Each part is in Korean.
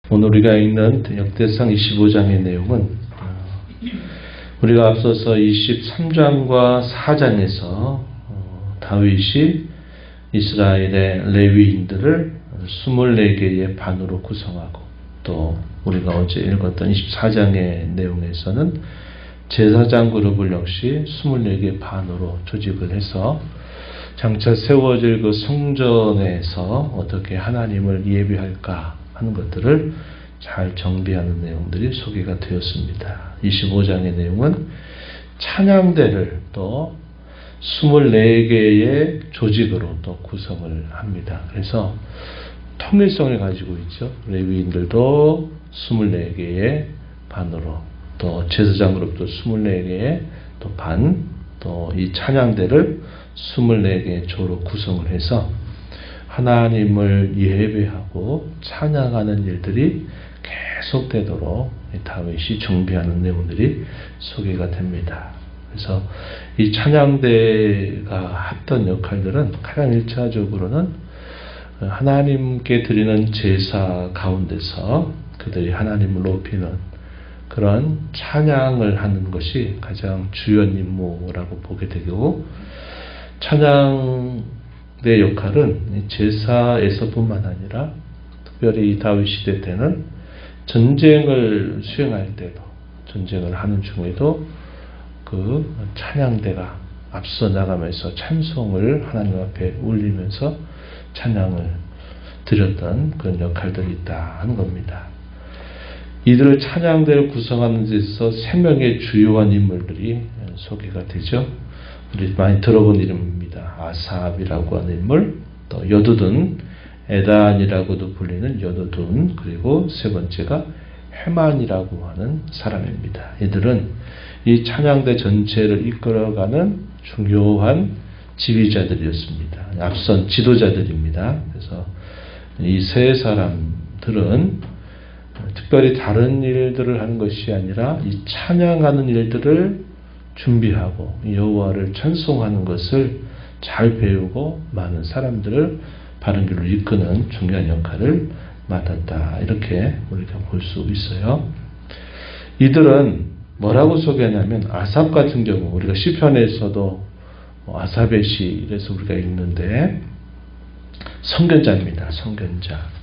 오늘 우리가 읽는 역대상 25장의 내용은 우리가 앞서서 23장과 4장에서 다윗이 이스라엘의 레위인들을 24개의 반으로 구성하고, 또 우리가 어제 읽었던 24장의 내용에서는 제사장 그룹을 역시 24개 반으로 조직을 해서 장차 세워질 그 성전에서 어떻게 하나님을 예배할까 하는 것들을 잘 정비하는 내용들이 소개가 되었습니다. 25장의 내용은 찬양대를 또 24개의 조직으로 또 구성을 합니다. 그래서 통일성을 가지고 있죠. 레위인들도 24개의 반으로, 또 제사장 그룹도 24개의 또 반, 또 이 찬양대를 24개의 조로 구성을 해서 하나님을 예배하고 찬양하는 일들이 계속되도록 다윗이 정비하는 내용들이 소개가 됩니다. 그래서 이 찬양대가 했던 역할들은 가장 1차적으로는 하나님께 드리는 제사 가운데서 그들이 하나님을 높이는 그런 찬양을 하는 것이 가장 주요한 임무라고 보게 되고, 찬양의 역할은 제사에서뿐만 아니라 특별히 이 다윗 시대 때는 전쟁을 수행할 때도, 전쟁을 하는 중에도 그 찬양대가 앞서 나가면서 찬송을 하나님 앞에 울리면서 찬양을 드렸던 그런 역할들이 있다 하는 겁니다. 이들을 찬양대를 구성하는 데 있어서 3명의 주요한 인물들이 소개가 되죠. 우리 많이 들어본 이름입니다. 아삽이라고 하는 인물, 또 여두둔, 에단이라고도 불리는 여두둔, 그리고 세 번째가 헤만이라고 하는 사람입니다. 이들은 이 찬양대 전체를 이끌어가는 중요한 지휘자들이었습니다. 앞선 지도자들입니다. 그래서 이 세 사람들은 특별히 다른 일들을 하는 것이 아니라 이 찬양하는 일들을 준비하고 여호와를 찬송하는 것을 잘 배우고 많은 사람들을 바른 길로 이끄는 중요한 역할을 맡았다, 이렇게 우리가 볼 수 있어요. 이들은 뭐라고 소개하냐면, 아삽 같은 경우 우리가 시편에서도 아삽의 시에서 우리가 읽는데 선견자입니다. 선견자.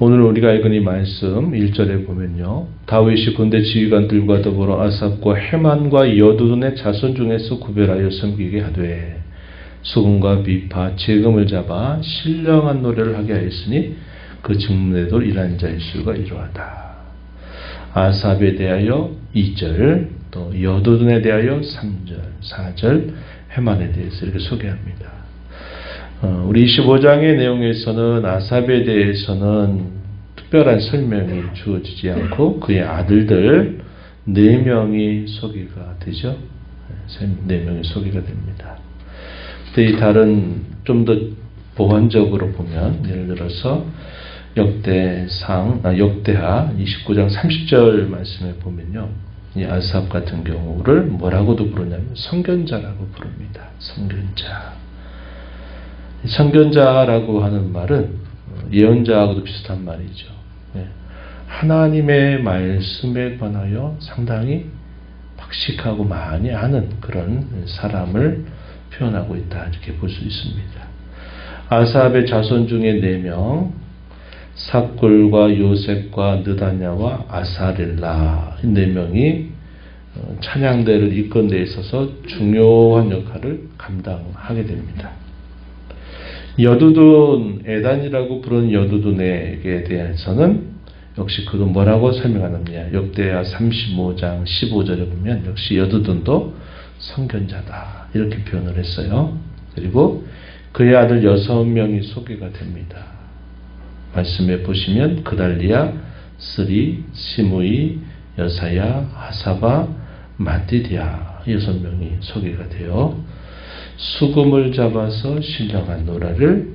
오늘 우리가 읽은 이 말씀 1절에 보면요, 다윗이 군대 지휘관들과 더불어 아삽과 헤만과 여두둔의 자손 중에서 구별하여 섬기게 하되 수금과 비파, 재금을 잡아 신령한 노래를 하게 하였으니 그 직문에도 일한 자의 수가 이러하다. 아삽에 대하여 2절, 또 여두둔에 대하여 3절, 4절, 헤만에 대해서 이렇게 소개합니다. 우리 25장의 내용에서는 아삽에 대해서는 특별한 설명이 주어지지 않고 그의 아들들 4명이 소개가 되죠. 4명이 소개가 됩니다. 이 다른 좀 더 보완적으로 보면, 예를 들어서 역대하 29장 30절 말씀에 보면요, 이 아삽 같은 경우를 뭐라고도 부르냐면 선견자라고 부릅니다. 선견자. 선견자라고 하는 말은 예언자하고도 비슷한 말이죠. 하나님의 말씀에 관하여 상당히 박식하고 많이 아는 그런 사람을 표현하고 있다, 이렇게 볼 수 있습니다. 아삽의 자손 중에 4명, 삭굴과 요셉과 느다냐와 아사렐라, 이 4명이 찬양대를 이끈 데 있어서 중요한 역할을 감당하게 됩니다. 여두둔, 에단이라고 부르는 여두둔에게 대해서는 역시 그도 뭐라고 설명하느냐, 역대하 35장 15절에 보면 역시 여두둔도 선견자다, 이렇게 표현을 했어요. 그리고 그의 아들 6명이 소개가 됩니다. 말씀에 보시면 그달리야, 스리, 시므이, 여사야, 하사바, 마띠디아, 6명이 소개가 되어 수금을 잡아서 신령한 노래를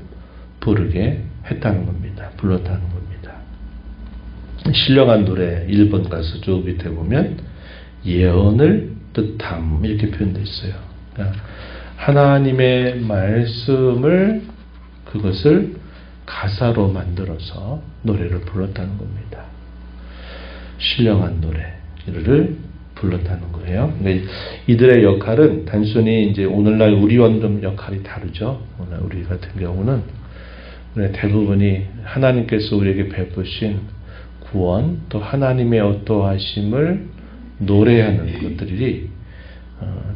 부르게 했다는 겁니다. 불렀다는 겁니다. 신령한 노래 1번 가서 쭉 밑에 보면 예언을 뜻함, 이렇게 표현되어 있어요. 그러니까 하나님의 말씀을, 그것을 가사로 만들어서 노래를 불렀다는 겁니다. 신령한 노래를 불렀다는 거예요. 그러니까 이들의 역할은 단순히 이제 오늘날 우리와는 좀 역할이 다르죠. 오늘 우리 같은 경우는 대부분이 하나님께서 우리에게 베푸신 구원, 또 하나님의 어떠하심을 노래하는 것들이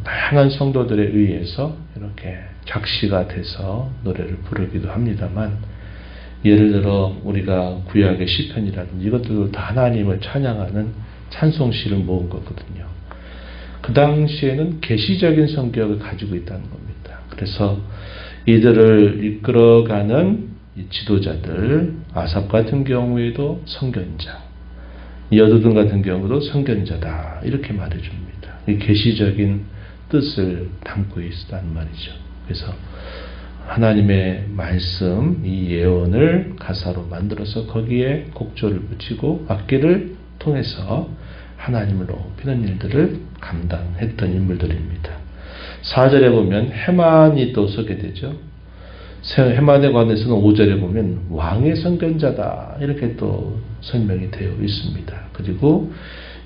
다양한 성도들에 의해서 이렇게 작시가 돼서 노래를 부르기도 합니다만, 예를 들어 우리가 구약의 시편이라든지 이것들도 다 하나님을 찬양하는 찬송시를 모은 거거든요. 그 당시에는 계시적인 성격을 가지고 있다는 겁니다. 그래서 이들을 이끌어가는 이 지도자들, 아삽 같은 경우에도 선견자, 여두둔 같은 경우도 선견자다, 이렇게 말해줍니다. 이 계시적인 뜻을 담고 있다는 말이죠. 그래서 하나님의 말씀, 이 예언을 가사로 만들어서 거기에 곡조를 붙이고 악기를 통해서 하나님을 높이는 일들을 감당했던 인물들입니다. 4절에 보면 해만이 또 소개되죠. 해만에 관해서는 5절에 보면 왕의 선견자다, 이렇게 또 설명이 되어 있습니다. 그리고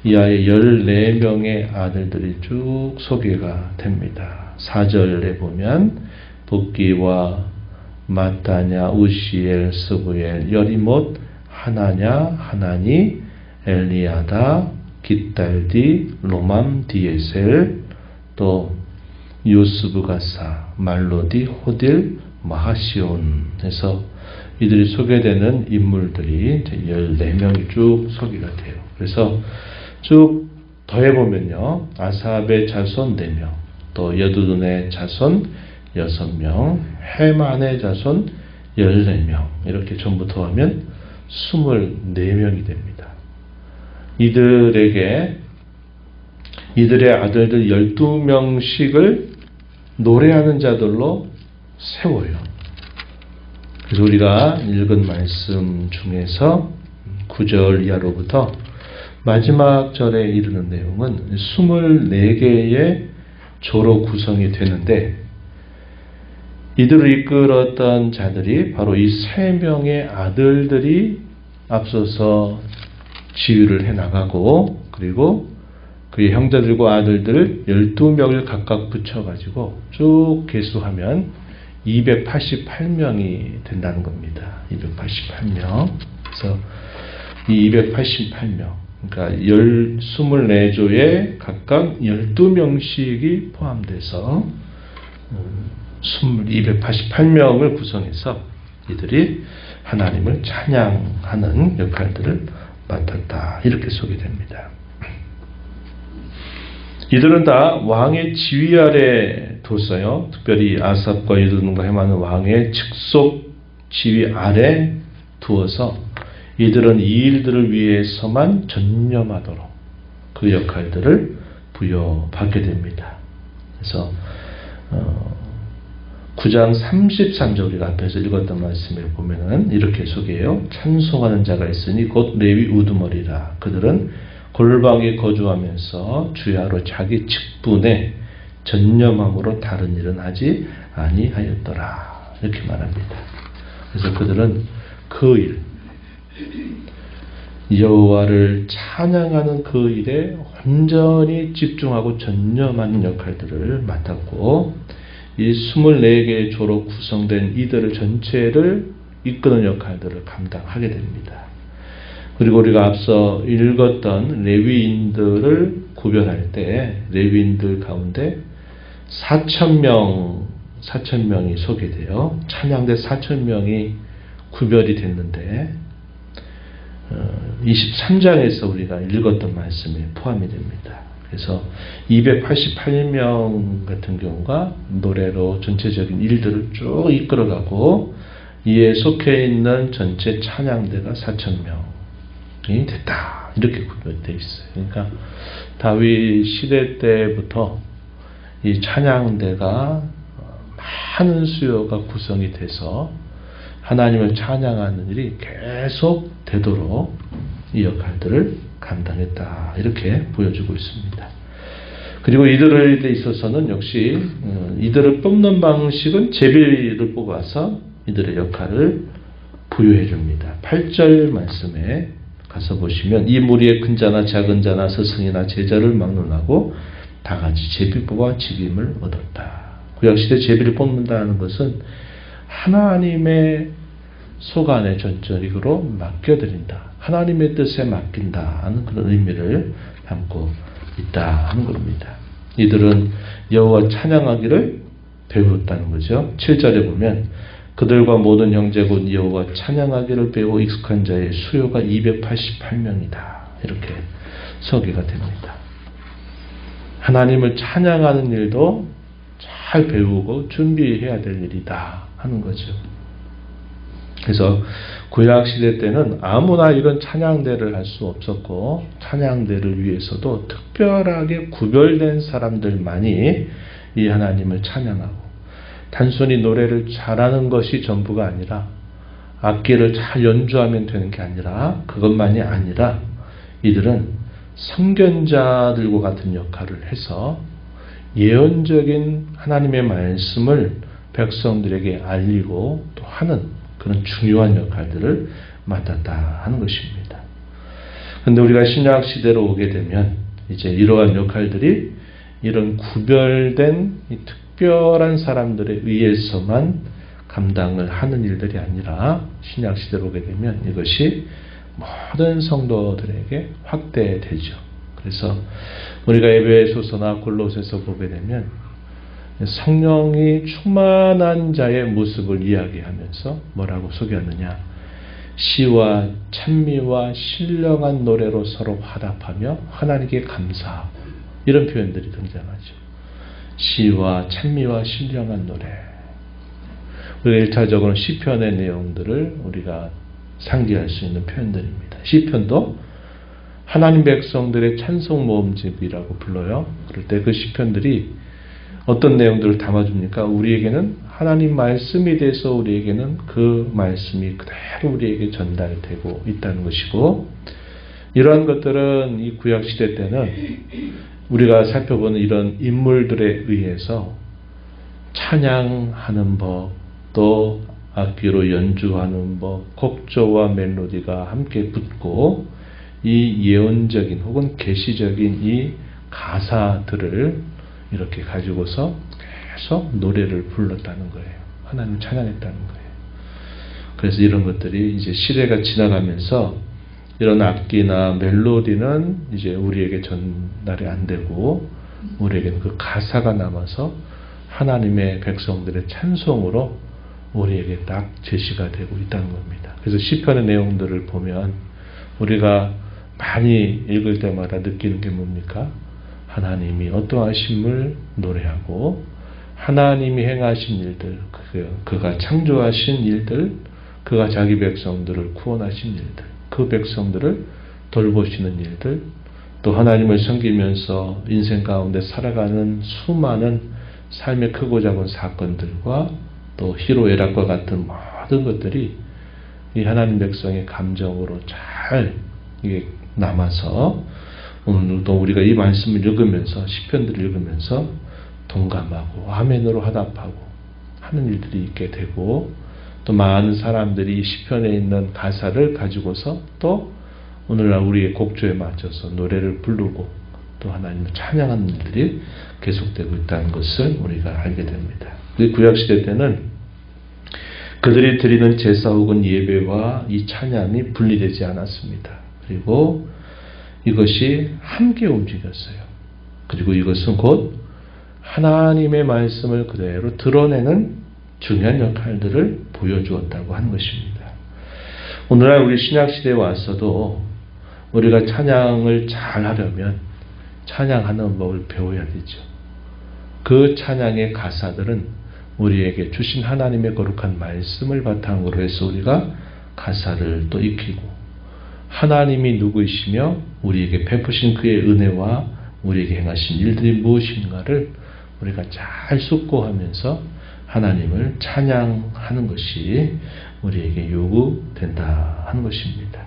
이 아이 14명의 아들들이 쭉 소개가 됩니다. 4절에 보면 복기와 마타냐, 우시엘, 스부엘, 여리못, 하나냐, 하나니, 엘리야다, 깃달디, 로맘, 디에셀, 또 요스브가사, 말로디, 호딜, 마하시온 해서 이들이 소개되는 인물들이 14명이 쭉 소개가 돼요. 그래서 쭉 더해보면요, 아삽의 자손 4명, 또 여두둔의 자손 6명, 해만의 자손 14명, 이렇게 전부 더하면 24명이 됩니다. 이들에게 이들의 아들들 12명씩을 노래하는 자들로 세워요. 그래서 우리가 읽은 말씀 중에서 9절 이하로부터 마지막 절에 이르는 내용은 24개의 조로 구성이 되는데, 이들을 이끌었던 자들이 바로 이 3명의 아들들이 앞서서 지휘를 해나가고, 그리고 그의 형제들과 아들들 12명을 각각 붙여가지고 쭉 계수하면 288명이 된다는 겁니다. 288명. 그래서 이 288명, 그러니까 24조에 각각 12명씩이 포함돼서 288명을 구성해서 이들이 하나님을 찬양하는 역할들을 맡았다, 이렇게 소개됩니다. 이들은 다 왕의 지휘 아래 뒀어요. 특별히 아삽과 여두둔과 해만은 왕의 직속 지휘 아래 두어서 이들은 이 일들을 위해서만 전념하도록 그 역할들을 부여받게 됩니다. 그래서 9장 33절 우리가 앞에서 읽었던 말씀을 보면은 이렇게 소개해요. 찬송하는 자가 있으니 곧 레위 우두머리라. 그들은 골방에 거주하면서 주야로 자기 직분에 전념함으로 다른 일은 하지 아니하였더라, 이렇게 말합니다. 그래서 그들은 그 일, 여호와를 찬양하는 그 일에 온전히 집중하고 전념하는 역할들을 맡았고, 이 24개의 조로 구성된 이들을 전체를 이끄는 역할들을 감당하게 됩니다. 그리고 우리가 앞서 읽었던 레위인들을 구별할 때 레위인들 가운데 4,000명이 소개되어 찬양대 4,000명이 구별이 됐는데 23장에서 우리가 읽었던 말씀이 포함이 됩니다. 그래서 288명 같은 경우가 노래로 전체적인 일들을 쭉 이끌어가고, 이에 속해 있는 전체 찬양대가 4,000명이 됐다, 이렇게 구별되어 있어요. 그러니까 다윗 시대 때부터 이 찬양대가 많은 수요가 구성이 돼서 하나님을 찬양하는 일이 계속 되도록 이 역할들을 감당했다, 이렇게 보여주고 있습니다. 그리고 이들에 있어서는 역시 이들을 뽑는 방식은 제비를 뽑아서 이들의 역할을 부여해 줍니다. 8절 말씀에 가서 보시면 이 무리의 큰 자나 작은 자나 스승이나 제자를 막론하고 다 같이 제비 뽑아 직임을 얻었다. 구약시대 제비를 뽑는다는 것은 하나님의 소관의 전적으로 맡겨드린다. 하나님의 뜻에 맡긴다 하는 그런 의미를 담고 있다 하는 겁니다. 이들은 여호와 찬양하기를 배웠다는 거죠. 7절에 보면 그들과 모든 형제 곧 여호와 찬양하기를 배워 익숙한 자의 수요가 288명이다. 이렇게 소개가 됩니다. 하나님을 찬양하는 일도 잘 배우고 준비해야 될 일이다 하는 거죠. 그래서 구약시대 때는 아무나 이런 찬양대를 할 수 없었고 찬양대를 위해서도 특별하게 구별된 사람들만이 이 하나님을 찬양하고 단순히 노래를 잘하는 것이 전부가 아니라 악기를 잘 연주하면 되는 게 아니라 그것만이 아니라 이들은 선견자들과 같은 역할을 해서 예언적인 하나님의 말씀을 백성들에게 알리고 또 하는 그런 중요한 역할들을 맡았다 하는 것입니다. 그런데 우리가 신약 시대로 오게 되면 이제 이러한 역할들이 이런 구별된 특별한 사람들에 의해서만 감당을 하는 일들이 아니라 신약 시대로 오게 되면 이것이 모든 성도들에게 확대되죠. 그래서 우리가 에베소서나 골로새서 보게 되면 성령이 충만한 자의 모습을 이야기하면서 뭐라고 소개하느냐? 시와 찬미와 신령한 노래로 서로 화답하며 하나님께 감사하고 이런 표현들이 등장하죠. 시와 찬미와 신령한 노래. 우리가 1차적으로 시편의 내용들을 우리가 상기할 수 있는 표현들입니다. 시편도 하나님 백성들의 찬송 모음집이라고 불러요. 그럴 때 그 시편들이 어떤 내용들을 담아줍니까? 우리에게는 하나님 말씀이 돼서 우리에게는 그 말씀이 그대로 우리에게 전달되고 있다는 것이고 이러한 것들은 이 구약시대 때는 우리가 살펴보는 이런 인물들에 의해서 찬양하는 법, 또 악기로 연주하는 법, 곡조와 멜로디가 함께 붙고 이 예언적인 혹은 계시적인 이 가사들을 이렇게 가지고서 계속 노래를 불렀다는 거예요. 하나님을 찬양했다는 거예요. 그래서 이런 것들이 이제 시대가 지나가면서 이런 악기나 멜로디는 이제 우리에게 전달이 안 되고 우리에게는 그 가사가 남아서 하나님의 백성들의 찬송으로 우리에게 딱 제시가 되고 있다는 겁니다. 그래서 시편의 내용들을 보면 우리가 많이 읽을 때마다 느끼는 게 뭡니까? 하나님이 어떠하심을 노래하고 하나님이 행하신 일들, 그가 창조하신 일들, 그가 자기 백성들을 구원하신 일들, 그 백성들을 돌보시는 일들, 또 하나님을 섬기면서 인생 가운데 살아가는 수많은 삶의 크고 작은 사건들과 또 희로애락과 같은 모든 것들이 이 하나님 백성의 감정으로 잘 이게 남아서 오늘도 우리가 이 말씀을 읽으면서 시편들을 읽으면서 동감하고 아멘으로 화답하고 하는 일들이 있게 되고 또 많은 사람들이 이 시편에 있는 가사를 가지고서 또 오늘날 우리의 곡조에 맞춰서 노래를 부르고 또 하나님을 찬양하는 일들이 계속되고 있다는 것을 우리가 알게 됩니다. 구약시대 때는 그들이 드리는 제사 혹은 예배와 이 찬양이 분리되지 않았습니다. 그리고 이것이 함께 움직였어요. 그리고 이것은 곧 하나님의 말씀을 그대로 드러내는 중요한 역할들을 보여주었다고 하는 것입니다. 오늘날 우리 신약시대에 와서도 우리가 찬양을 잘 하려면 찬양하는 법을 배워야 되죠. 그 찬양의 가사들은 우리에게 주신 하나님의 거룩한 말씀을 바탕으로 해서 우리가 가사를 또 익히고 하나님이 누구이시며 우리에게 베푸신 그의 은혜와 우리에게 행하신 일들이 무엇인가를 우리가 잘 숙고하면서 하나님을 찬양하는 것이 우리에게 요구된다 하는 것입니다.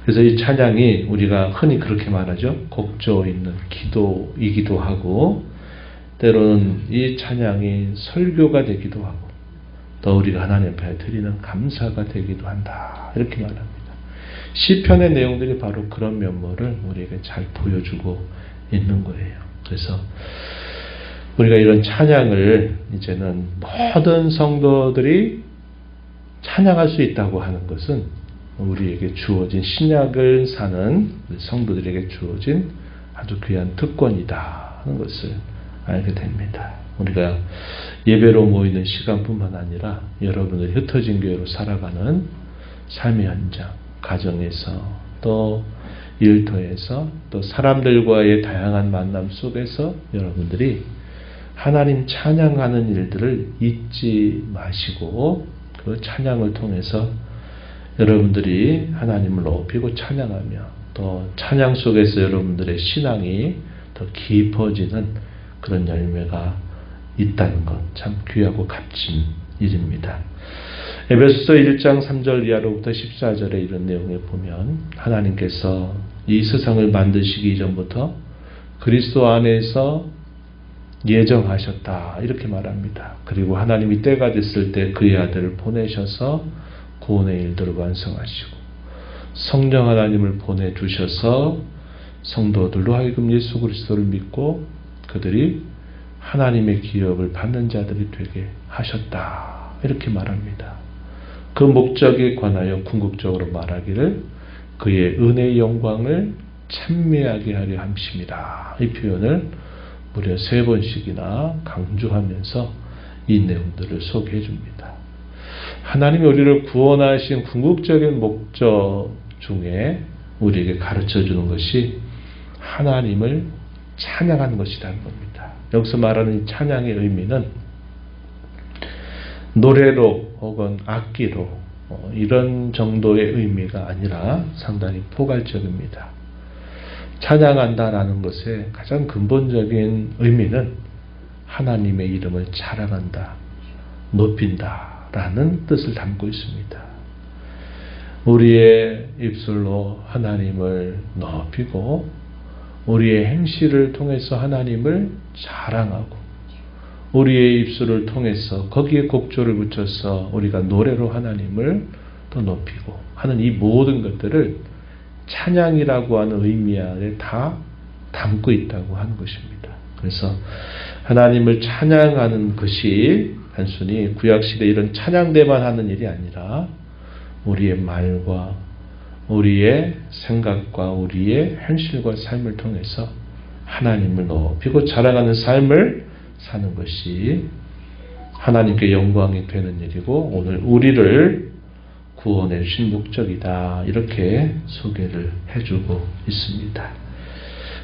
그래서 이 찬양이 우리가 흔히 그렇게 말하죠. 곡조 있는 기도이기도 하고 때로는 이 찬양이 설교가 되기도 하고 또 우리가 하나님 앞에 드리는 감사가 되기도 한다. 이렇게 말합니다. 시편의 내용들이 바로 그런 면모를 우리에게 잘 보여주고 있는 거예요. 그래서 우리가 이런 찬양을 이제는 모든 성도들이 찬양할 수 있다고 하는 것은 우리에게 주어진 신약을 사는 성도들에게 주어진 아주 귀한 특권이다 하는 것을 알게 됩니다. 우리가 예배로 모이는 시간뿐만 아니라 여러분들이 흩어진 교회로 살아가는 삶의 현장, 가정에서 또 일터에서 또 사람들과의 다양한 만남 속에서 여러분들이 하나님 찬양하는 일들을 잊지 마시고 그 찬양을 통해서 여러분들이 하나님을 높이고 찬양하며 또 찬양 속에서 여러분들의 신앙이 더 깊어지는 그런 열매가 있다는 것 참 귀하고 값진 일입니다. 에베소서 1장 3절 이하로부터 14절에 이런 내용을 보면 하나님께서 이 세상을 만드시기 이전부터 그리스도 안에서 예정하셨다 이렇게 말합니다. 그리고 하나님이 때가 됐을 때 그의 아들을 보내셔서 구원의 일들을 완성하시고 성령 하나님을 보내주셔서 성도들로 하여금 예수 그리스도를 믿고 그들이 하나님의 기업을 받는 자들이 되게 하셨다 이렇게 말합니다. 그 목적에 관하여 궁극적으로 말하기를 그의 은혜의 영광을 찬미하게 하려 함심이라 이 표현을 무려 3번씩이나 강조하면서 이 내용들을 소개해 줍니다. 하나님이 우리를 구원하신 궁극적인 목적 중에 우리에게 가르쳐 주는 것이 하나님을 찬양하는 것이라는 겁니다. 여기서 말하는 찬양의 의미는 노래로 혹은 악기로 이런 정도의 의미가 아니라 상당히 포괄적입니다. 찬양한다라는 것의 가장 근본적인 의미는 하나님의 이름을 자랑한다, 높인다라는 뜻을 담고 있습니다. 우리의 입술로 하나님을 높이고 우리의 행실을 통해서 하나님을 자랑하고 우리의 입술을 통해서 거기에 곡조를 붙여서 우리가 노래로 하나님을 또 높이고 하는 이 모든 것들을 찬양이라고 하는 의미 안에 다 담고 있다고 하는 것입니다. 그래서 하나님을 찬양하는 것이 단순히 구약시대 이런 찬양대만 하는 일이 아니라 우리의 말과 우리의 생각과 우리의 현실과 삶을 통해서 하나님을 높이고 자랑하는 삶을 사는 것이 하나님께 영광이 되는 일이고 오늘 우리를 구원해 주신 목적이다 이렇게 소개를 해주고 있습니다.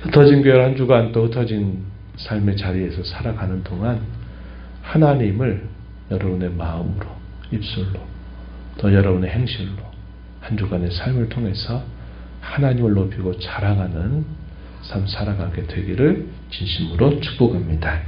흩어진 교회 한 주간 또 흩어진 삶의 자리에서 살아가는 동안 하나님을 여러분의 마음으로 입술로 또 여러분의 행실로 한 주간의 삶을 통해서 하나님을 높이고 자랑하는 삶 살아가게 되기를 진심으로 축복합니다.